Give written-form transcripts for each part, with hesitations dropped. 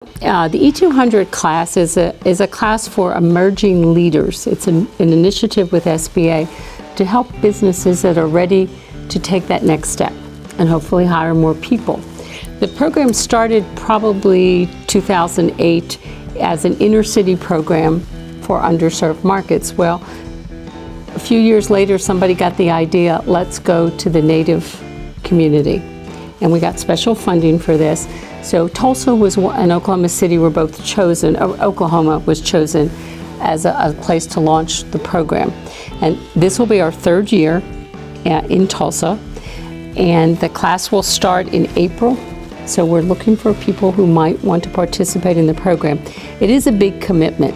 The E200 class is a class for emerging leaders. It's an initiative with SBA to help businesses that are ready to take that next step and hopefully hire more people. The program started probably 2008 as an inner city program for underserved markets. Well, a few years later, somebody got the idea, let's go to the Native community. And we got special funding for this. So Tulsa and Oklahoma City were both chosen, or Oklahoma was chosen as a place to launch the program. And this will be our third year in Tulsa. And the class will start in April. So we're looking for people who might want to participate in the program. It is a big commitment.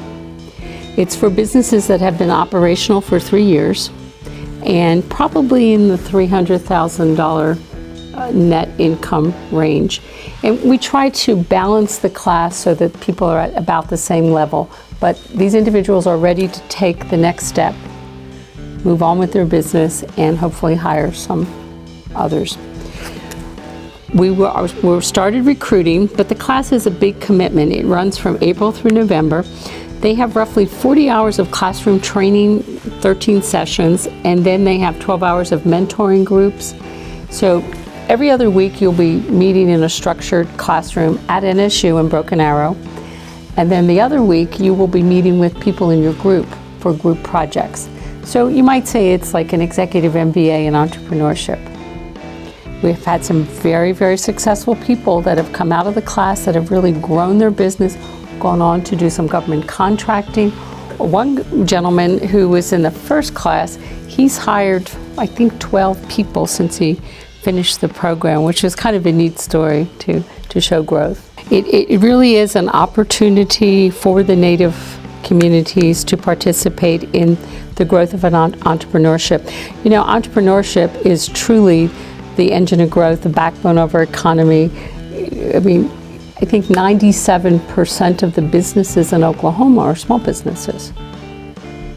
It's for businesses that have been operational for 3 years and probably in the $300,000 net income range. And we try to balance the class so that people are at about the same level, but these individuals are ready to take the next step, move on with their business, and hopefully hire some others. We started recruiting, but the class is a big commitment. It runs from April through November. They have roughly 40 hours of classroom training, 13 sessions, and then they have 12 hours of mentoring groups. So every other week you'll be meeting in a structured classroom at NSU in Broken Arrow. And then the other week you will be meeting with people in your group for group projects. So you might say it's like an executive MBA in entrepreneurship. We've had some very, very successful people that have come out of the class that have really grown their business, gone on to do some government contracting. One gentleman who was in the first class, he's hired, I think, 12 people since he finished the program, which is kind of a neat story to show growth. It really is an opportunity for the Native communities to participate in the growth of an entrepreneurship. You know, entrepreneurship is truly the engine of growth, the backbone of our economy. I mean, I think 97% of the businesses in Oklahoma are small businesses.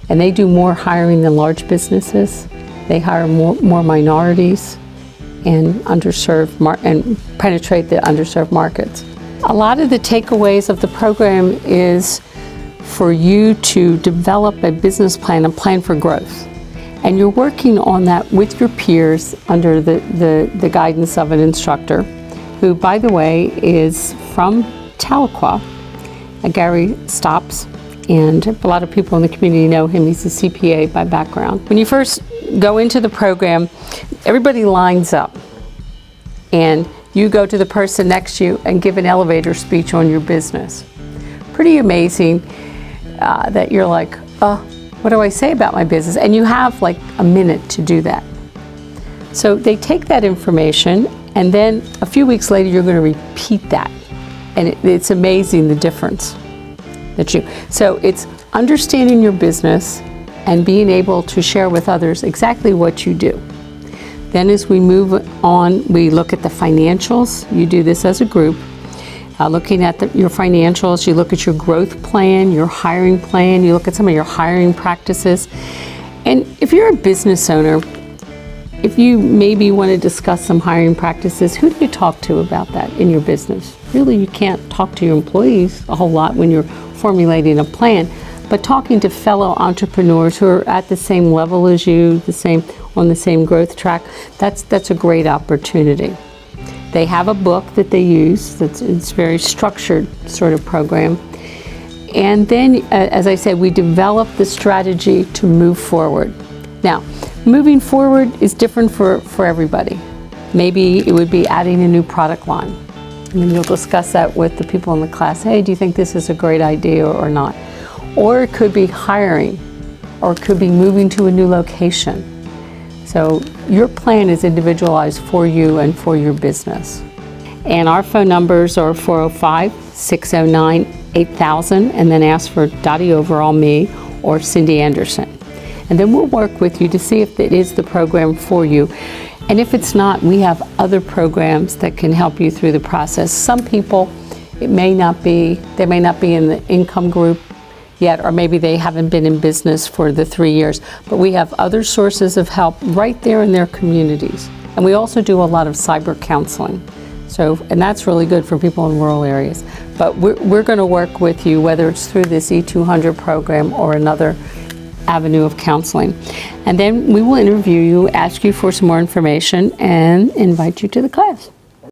And they do more hiring than large businesses. They hire more minorities and and penetrate the underserved markets. A lot of the takeaways of the program is for you to develop a business plan, a plan for growth. And you're working on that with your peers under the guidance of an instructor, who, by the way, is from Tahlequah, Gary Stops, and a lot of people in the community know him. He's a CPA by background. When you first go into the program, everybody lines up, and you go to the person next to you and give an elevator speech on your business. Pretty amazing that you're like, what do I say about my business? And you have like a minute to do that. So they take that information, and then a few weeks later you're going to repeat that. And it's amazing the difference so it's understanding your business and being able to share with others exactly what you do. Then as we move on, we look at the financials. You do this as a group. Looking at your financials, you look at your growth plan, your hiring plan, you look at some of your hiring practices. And if you're a business owner, if you maybe want to discuss some hiring practices, who do you talk to about that in your business? Really, you can't talk to your employees a whole lot when you're formulating a plan, but talking to fellow entrepreneurs who are at the same level as you, on the same growth track, that's a great opportunity. They have a book that they use. It's very structured sort of program. And then, as I said, we develop the strategy to move forward. Now, moving forward is different for everybody. Maybe it would be adding a new product line. And then you'll discuss that with the people in the class. Hey, do you think this is a great idea or not? Or it could be hiring, or it could be moving to a new location. So your plan is individualized for you and for your business. And our phone numbers are 405-609-8000, and then ask for Dottie Overall, me, or Cindy Anderson. And then we'll work with you to see if it is the program for you. And if it's not, we have other programs that can help you through the process. Some people, they may not be in the income group yet, or maybe they haven't been in business for the 3 years, but we have other sources of help right there in their communities. And we also do a lot of cyber counseling. So, and that's really good for people in rural areas. But we're going to work with you, whether it's through this E200 program or another avenue of counseling. And then we will interview you, ask you for some more information, and invite you to the class.